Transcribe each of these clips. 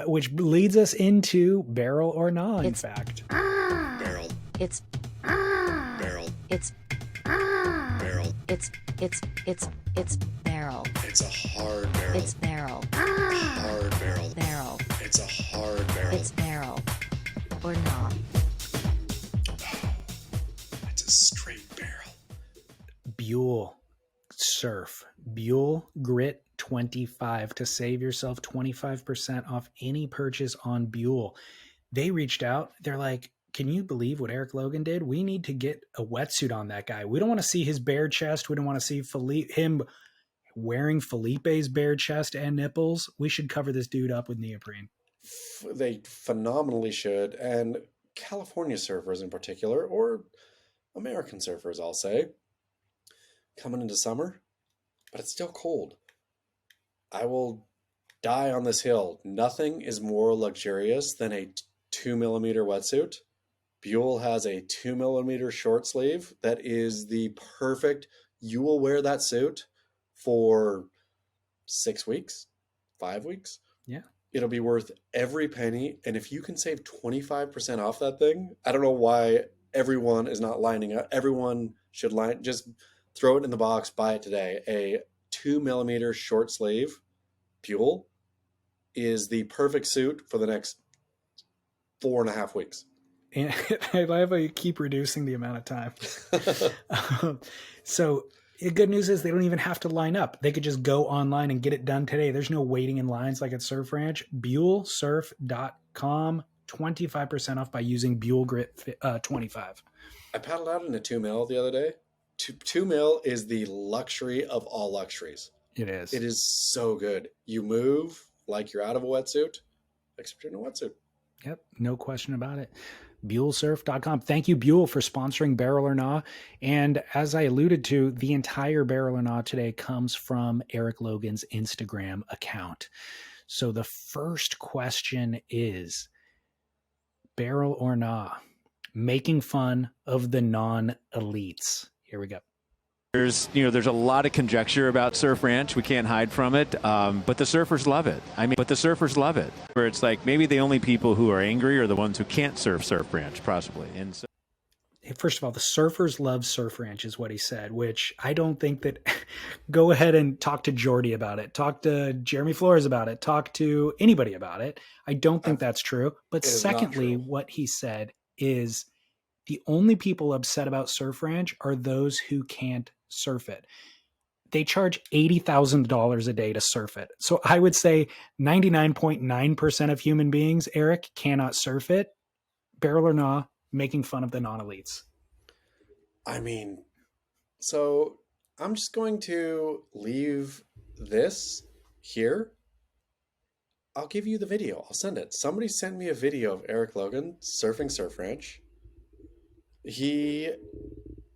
which leads us into barrel or nah, in It's fact. Barrel. it's Barrel. it's Barrel. it's barrel. It's a hard barrel. It's barrel. Hard barrel. Barrel. It's a hard barrel. It's barrel. Or not. It's a straight barrel. Buell Surf. Buell Grit 25 to save yourself 25% off any purchase on Buell. They reached out. They're like, can you believe what Eric Logan did? We need to get a wetsuit on that guy. We don't want to see his bare chest. We don't want to see him wearing Felipe's bare chest and nipples. We should cover this dude up with neoprene. They phenomenally should. And California surfers in particular, or American surfers, I'll say, coming into summer, but it's still cold. I will die on this hill. Nothing is more luxurious than a 2mm wetsuit. Buell has a 2mm short sleeve that is the perfect. You will wear that suit for 6 weeks, 5 weeks. Yeah. It'll be worth every penny. And if you can save 25% off that thing, I don't know why everyone is not lining up. Everyone should just throw it in the box, buy it today. A 2mm short sleeve Buell is the perfect suit for the next 4.5 weeks. And I love how you keep reducing the amount of time. So the good news is they don't even have to line up. They could just go online and get it done today. There's no waiting in lines like at Surf Ranch. BuellSurf.com, 25% off by using Buell Grit 25. I paddled out in a 2mm the other day. 2mm is the luxury of all luxuries. It is. It is so good. You move like you're out of a wetsuit, except you're in a wetsuit. Yep, no question about it. BuellSurf.com. Thank you, Buell, for sponsoring Barrel or Nah. And as I alluded to, the entire Barrel or Nah today comes from Eric Logan's Instagram account. So the first question is, Barrel or Nah, making fun of the non-elites. Here we go. There's a lot of conjecture about Surf Ranch. We can't hide from it. But the surfers love it. Where it's like maybe the only people who are angry are the ones who can't surf Ranch, possibly. And so, first of all, the surfers love Surf Ranch is what he said, which I don't think that go ahead and talk to Jordy about it. Talk to Jeremy Flores about it. Talk to anybody about it. I don't think that's true. But secondly, what he said is the only people upset about Surf Ranch are those who can't surf it. They charge $80,000 a day to surf it. So I would say 99.9% of human beings, Eric, cannot surf it. Barrel or Nah, making fun of the non-elites. I mean, so I'm just going to leave this here. I'll give you the video. I'll send it. Somebody sent me a video of Eric Logan surfing Surf Ranch. He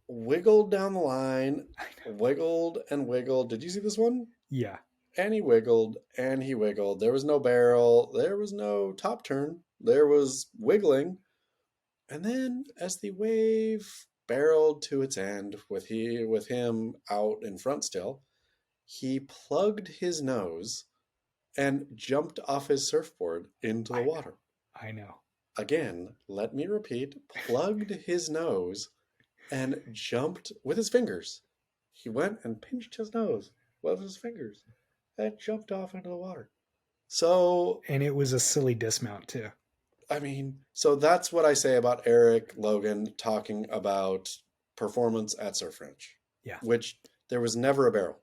wiggled down the line, wiggled and wiggled. Did you see this one? Yeah. And he wiggled and he wiggled. There was no barrel. There was no top turn. There was wiggling. And then as the wave barreled to its end with him out in front still, he plugged his nose and jumped off his surfboard into the water. I know. Again, let me repeat, plugged his nose and jumped with his fingers. He went and pinched his nose with his fingers and jumped off into the water. So, and it was a silly dismount too. I mean, so that's what I say about Eric Logan talking about performance at Surf Ranch. Yeah. Which there was never a barrel.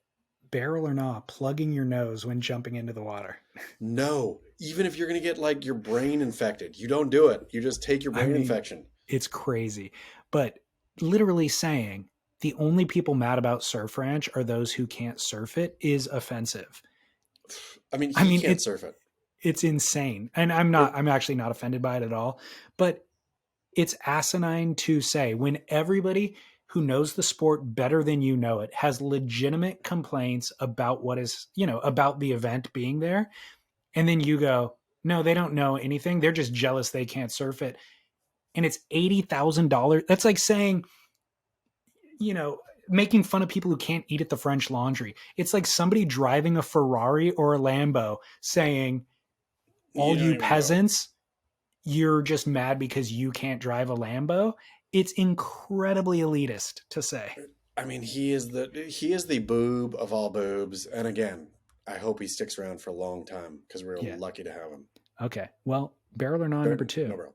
Barrel or Nah, plugging your nose when jumping into the water. No, even if you're going to get like your brain infected, you don't do it. You just take your brain infection. It's crazy. But literally saying the only people mad about Surf Ranch are those who can't surf it is offensive. I mean, he can't surf it. It's insane. And I'm actually not offended by it at all, but it's asinine to say when everybody who knows the sport better than you know it has legitimate complaints about what is, about the event being there. And then you go, no, they don't know anything. They're just jealous they can't surf it. And it's $80,000. That's like saying, making fun of people who can't eat at the French Laundry. It's like somebody driving a Ferrari or a Lambo saying, all don't you even know. peasants, you're just mad because you can't drive a Lambo. It's incredibly elitist to say. I mean, he is the boob of all boobs. And again, I hope he sticks around for a long time because we're Yeah. lucky to have him. Okay. Well, barrel or non number 2. No, bro.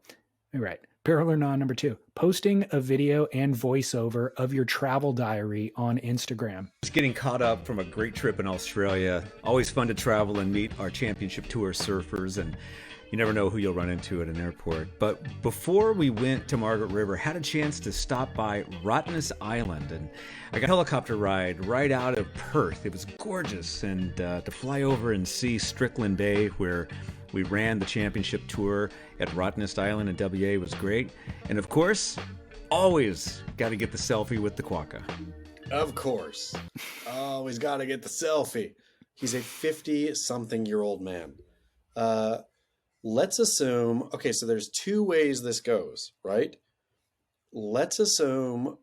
All right. Barrel or non number 2. Posting a video and voiceover of your travel diary on Instagram. Just getting caught up from a great trip in Australia. Always fun to travel and meet our championship tour surfers, and you never know who you'll run into at an airport. But before we went to Margaret River, had a chance to stop by Rottnest Island, and I got a helicopter ride right out of Perth. It was gorgeous, and to fly over and see Strickland Bay, where we ran the championship tour at Rottnest Island in WA, was great. And of course, always got to get the selfie with the quokka. Of course. Always got to get the selfie. He's a 50-something-year-old man. Let's assume, okay, so there's 2 ways this goes, right? Let's assume,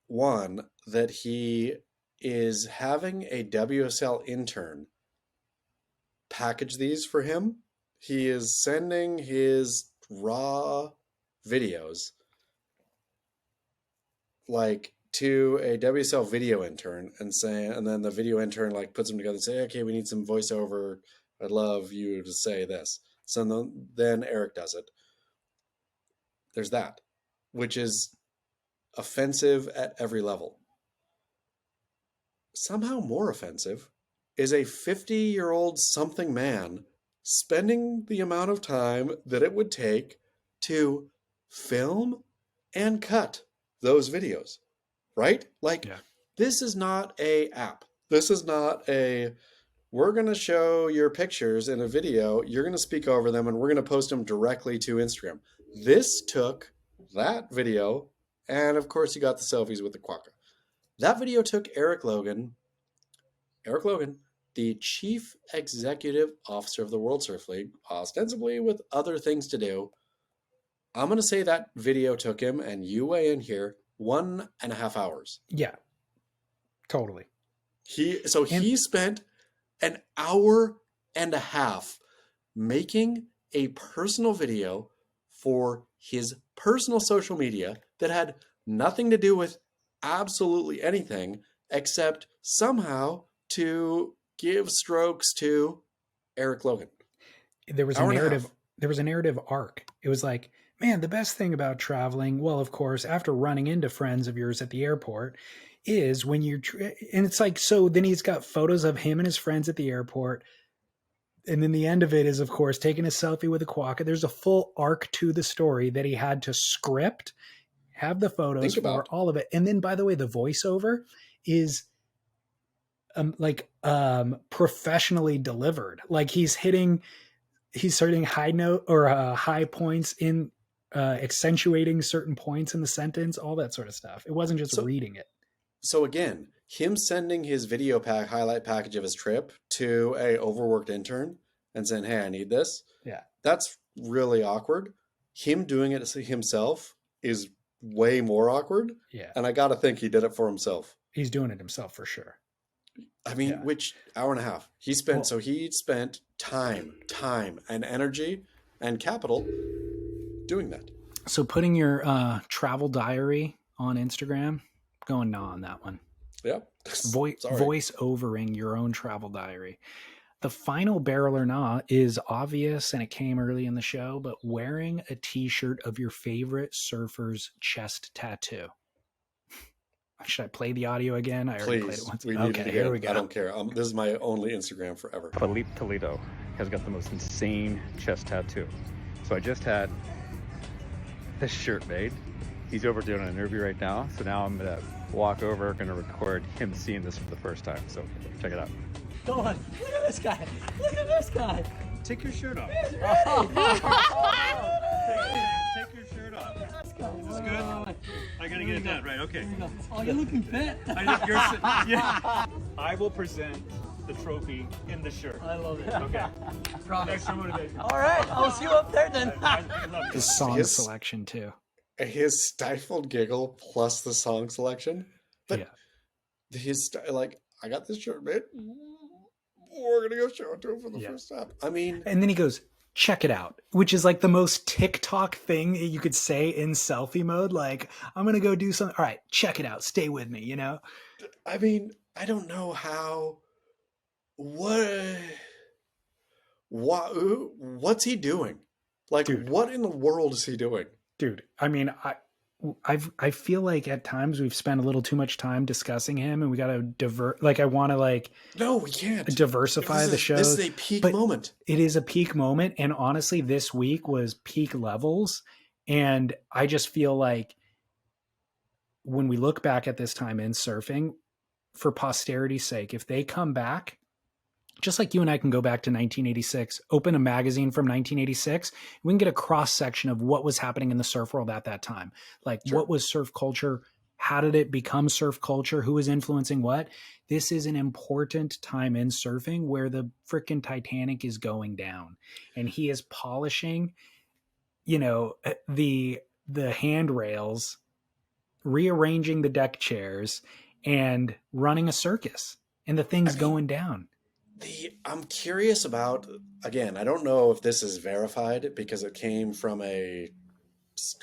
one, that he is having a WSL intern package these for him. He is sending his raw videos like to a WSL video intern and then the video intern like puts them together and say, okay, we need some voiceover. I'd love you to say this. So then Eric does it. There's that, which is offensive at every level. Somehow more offensive is a 50-year-old something man spending the amount of time that it would take to film and cut those videos, right? Like, Yeah. This is not a app. This is not a, we're going to show your pictures in a video, you're going to speak over them, and we're going to post them directly to Instagram. This took that video, and of course you got the selfies with the quokka. That video took Eric Logan, the chief executive officer of the World Surf League, ostensibly with other things to do. I'm going to say that video took him, and you weigh in here, 1.5 hours. Yeah. Totally. He spent an hour and a half making a personal video for his personal social media that had nothing to do with absolutely anything except somehow to give strokes to Eric Logan. There was a Hour and a narrative. half. There was a narrative arc. It was like, man, the best thing about traveling, well, of course, after running into friends of yours at the airport, is when you're, and it's like, so then he's got photos of him and his friends at the airport. And then the end of it is, of course, taking a selfie with a quokka. There's a full arc to the story that he had to script, have the photos Think for about. all of it. And then, by the way, the voiceover is professionally delivered. Like he's hitting high note or high points in accentuating certain points in the sentence, all that sort of stuff. It wasn't just reading it. So again, him sending his video highlight package of his trip to a overworked intern and saying, hey, I need this. Yeah. That's really awkward. Him doing it himself is way more awkward. Yeah. And I got to think he did it for himself. He's doing it himself for sure. I mean, Yeah. which hour and a half he spent. So he spent time and energy and capital doing that. So putting your travel diary on Instagram, going nah on that one. Yeah. Voice overing your own travel diary. The final barrel or nah is obvious, and it came early in the show, but wearing a t-shirt of your favorite surfer's chest tattoo. Should I play the audio again? I already played it Please. once. We need Okay, it here again. we go. I don't care. This is my only Instagram forever. Philippe Toledo has got the most insane chest tattoo. So I just had this shirt made. He's over doing an interview right now. So now I'm gonna walk over, gonna record him seeing this for the first time. So check it out. Go on. Look at this guy. Look at this guy. Take your shirt off. Take your shirt off. Let's go. Is this good? I gotta get it done. Right, okay. Oh, you're looking fit. I will present the trophy in the shirt. I love it. Okay. Promise. Extra motivation. All right. I'll see you up there then. I love The it. song His- selection too. His stifled giggle plus the song selection. But Yeah. I got this shirt made. we're gonna go show it to him for the Yeah. first time. I mean, And then he goes, check it out, which is like the most TikTok thing you could say in selfie mode. Like, I'm going to go do something. All right, check it out. Stay with me, you know? I mean, I don't know how. What's he doing? Like, Dude. what in the world is he doing? Dude, I mean, I feel like at times we've spent a little too much time discussing him, and we got to divert. Like, I want to like No, we can't diversify the show. This is a peak but moment. It is a peak moment, and honestly, this week was peak levels. And I just feel like when we look back at this time in surfing, for posterity's sake, if they come back, just like you and I can go back to 1986, open a magazine from 1986, we can get a cross section of what was happening in the surf world at that time. Like, Sure. what was surf culture? How did it become surf culture? Who was influencing what? This is an important time in surfing where the freaking Titanic is going down, and he is polishing, the handrails, rearranging the deck chairs, and running a circus, and the thing's going down. I'm curious about, again, I don't know if this is verified because it came from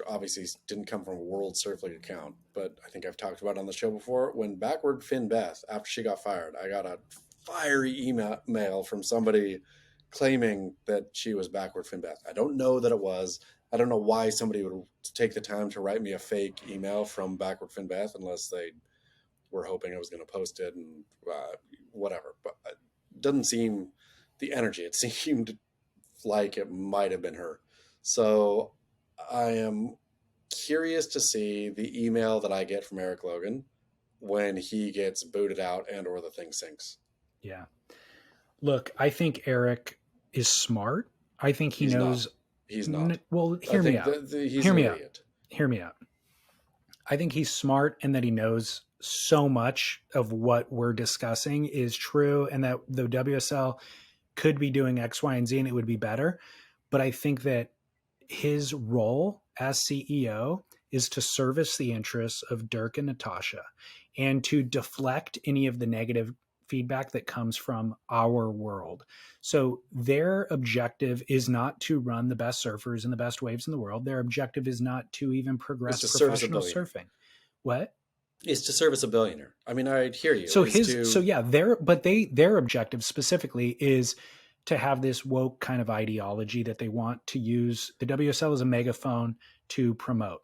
obviously didn't come from a World Surf League account, but I think I've talked about it on the show before. When Backward Finn Beth, after she got fired, I got a fiery email from somebody claiming that she was Backward Finn Beth. I don't know that it was. I don't know why somebody would take the time to write me a fake email from Backward Finn Beth unless they were hoping I was going to post it and whatever. But doesn't seem the energy. It seemed like it might have been her. So I am curious to see the email that I get from Eric Logan when he gets booted out and or the thing sinks. Yeah. Look, I think Eric is smart. I think he knows. He's not. Well, hear me out. He's Hear an me out. idiot. Hear me out. I think he's smart and that he knows so much of what we're discussing is true, and that the WSL could be doing X, Y, and Z and it would be better. But I think that his role as CEO is to service the interests of Dirk and Natasha and to deflect any of the negative feedback that comes from our world. So their objective is not to run the best surfers and the best waves in the world. Their objective is not to even progress It's to service a professional billionaire. surfing. What? Is to service a billionaire. I mean, I hear you. So It's their objective specifically is to have this woke kind of ideology that they want to use the WSL as a megaphone to promote.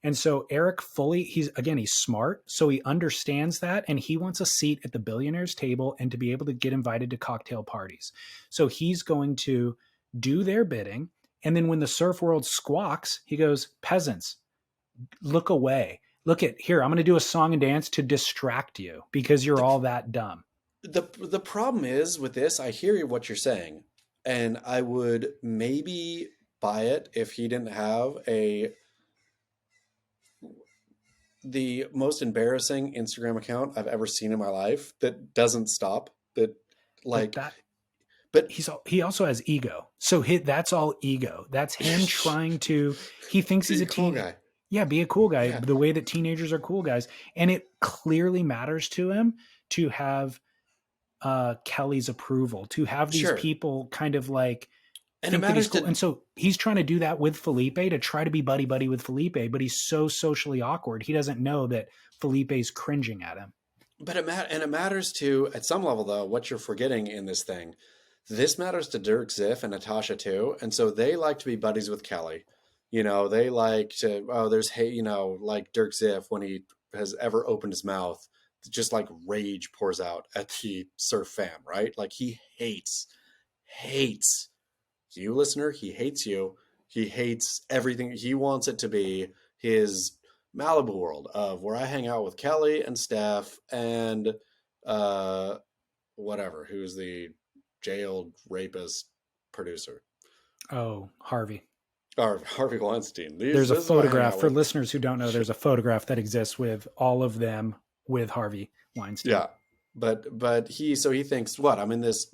And so Eric he's smart, so he understands that, and he wants a seat at the billionaires table and to be able to get invited to cocktail parties. So he's going to do their bidding, and then when the surf world squawks, he goes, "Peasants, look away. Look at here, I'm going to do a song and dance to distract you because you're all that dumb." the problem is with this, I hear what you're saying, and I would maybe buy it if he didn't have the most embarrassing Instagram account I've ever seen in my life that doesn't stop. That like but he also has ego. So that's all ego. That's him trying to, he thinks he's a cool teen guy. Yeah, be a cool guy. Yeah. The way that teenagers are cool guys. And it clearly matters to him to have Kelly's approval, to have these Sure. people kind of like And it think that he's matters cool. And so he's trying to do that with Felipe, to try to be buddy with Felipe, but he's so socially awkward. He doesn't know that Felipe's cringing at him. But it matters to, at some level though, what you're forgetting in this thing. This matters to Dirk Ziff and Natasha too. And so they like to be buddies with Kelly. You know, they like to, there's hate, like Dirk Ziff, when he has ever opened his mouth, just like rage pours out at the surf fam, right? Like he hates you, listener. He hates you. He hates everything. He wants it to be his Malibu world of where I hang out with Kelly and Steph and whatever, who's the jailed rapist producer. Oh, Harvey. Or Harvey Weinstein. There's a this is who I hang photograph out for with. listeners who don't know. There's a photograph that exists with all of them with Harvey Weinstein. Yeah. But he thinks, what? I'm in this,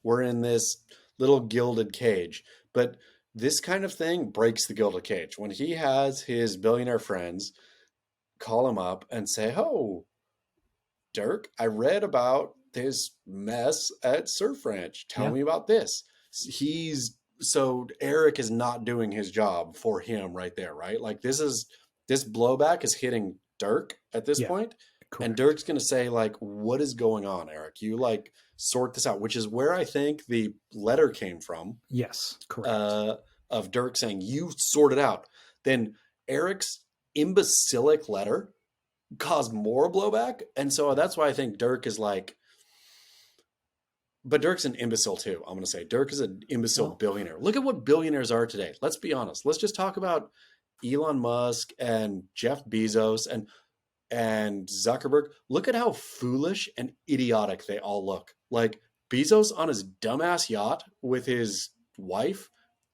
we're in this little gilded cage. But this kind of thing breaks the gilded cage. When he has his billionaire friends call him up and say, "Oh, Dirk, I read about this mess at Surf Ranch. Tell Yeah. me about this. So Eric is not doing his job for him right there, right? Like this blowback is hitting Dirk at this Yeah. point. Correct. And Dirk's going to say like, what is going on, Eric? You like sort this out, which is where I think the letter came from. Yes, correct. Of Dirk saying, you sort it out. Then Eric's imbecilic letter caused more blowback. And so that's why I think Dirk is like, but Dirk's an imbecile too. I'm going to say Dirk is an imbecile billionaire. Look at what billionaires are today. Let's be honest. Let's just talk about Elon Musk and Jeff Bezos and Zuckerberg. Look at how foolish and idiotic they all look. Like Bezos on his dumbass yacht with his wife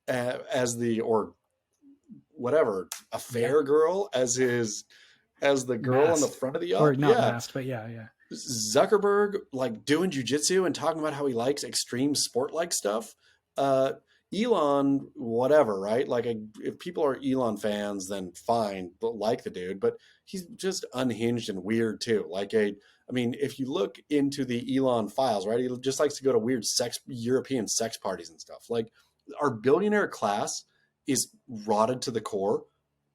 or whatever, affair girl as the girl on the front of the yacht. Or not masked, but yeah. Zuckerberg like doing jujitsu and talking about how he likes extreme sport like stuff. Elon, whatever, right? Like if people are Elon fans, then fine, but like the dude, but he's just unhinged and weird too. If you look into the Elon files, right? He just likes to go to weird European sex parties and stuff. Like our billionaire class is rotted to the core.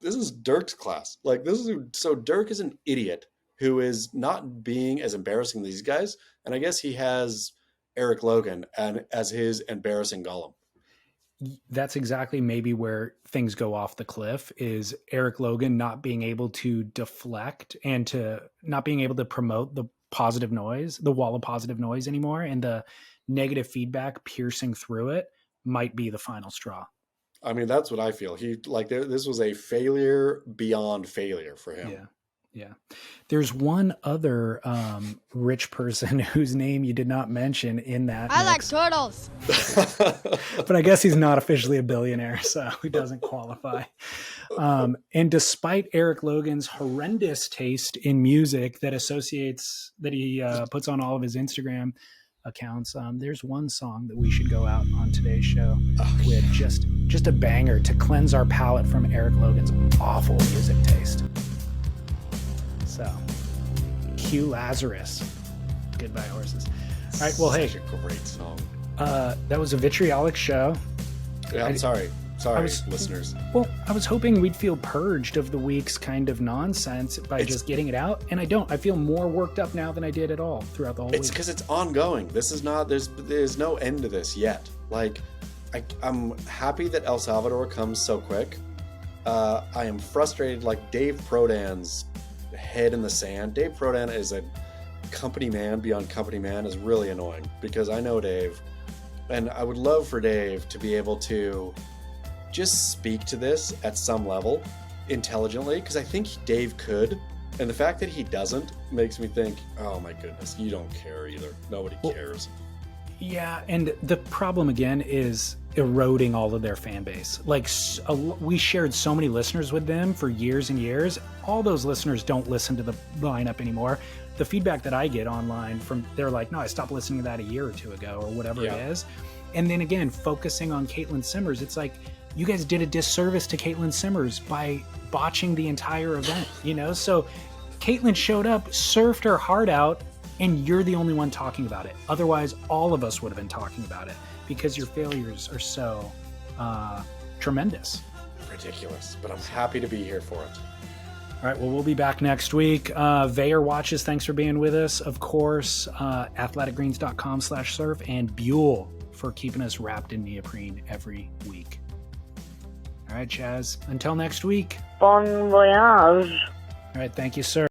This is Dirk's class. So Dirk is an idiot who is not being as embarrassing as these guys. And I guess he has Eric Logan and as his embarrassing Gollum. That's exactly maybe where things go off the cliff is Eric Logan not being able to deflect and to not being able to promote the positive noise, the wall of positive noise anymore. And the negative feedback piercing through it might be the final straw. I mean, that's what I feel. This was a failure beyond failure for him. Yeah. There's one other rich person whose name you did not mention in that. I like mix. turtles. But I guess he's not officially a billionaire, so he doesn't qualify. And despite Eric Logan's horrendous taste in music that he puts on all of his Instagram accounts, there's one song that we should go out on today's show with just a banger to cleanse our palate from Eric Logan's awful music taste. So, cue Lazarus. Goodbye, horses. All right, well, hey. Such a great song. That was a vitriolic show. Yeah, I'm sorry. Listeners. Well, I was hoping we'd feel purged of the week's kind of nonsense by just getting it out, and I don't. I feel more worked up now than I did at all throughout the whole week. It's because it's ongoing. This is not. There's no end to this yet. I'm happy that El Salvador comes so quick. I am frustrated. Like Dave Prodan's head in the sand. Dave Prodan is a company man beyond company man is really annoying because I know Dave, and I would love for Dave to be able to just speak to this at some level intelligently, because I think Dave could, and the fact that he doesn't makes me think, oh my goodness, you don't care either. Nobody cares. Yeah, and the problem again is eroding all of their fan base. We shared so many listeners with them for years and years. All those listeners don't listen to the lineup anymore. The feedback that I get online they're like, no, I stopped listening to that a year or two ago or whatever it is. And then again, focusing on Caitlin Simmers, it's like, you guys did a disservice to Caitlin Simmers by botching the entire event, So Caitlin showed up, surfed her heart out, and you're the only one talking about it. Otherwise, all of us would have been talking about it because your failures are so tremendous. Ridiculous, but I'm happy to be here for it. All right, well, we'll be back next week. Vayer Watches, thanks for being with us. Of course, athleticgreens.com/surf, and Buell for keeping us wrapped in neoprene every week. All right, Chaz, until next week. Bon voyage. All right, thank you, sir.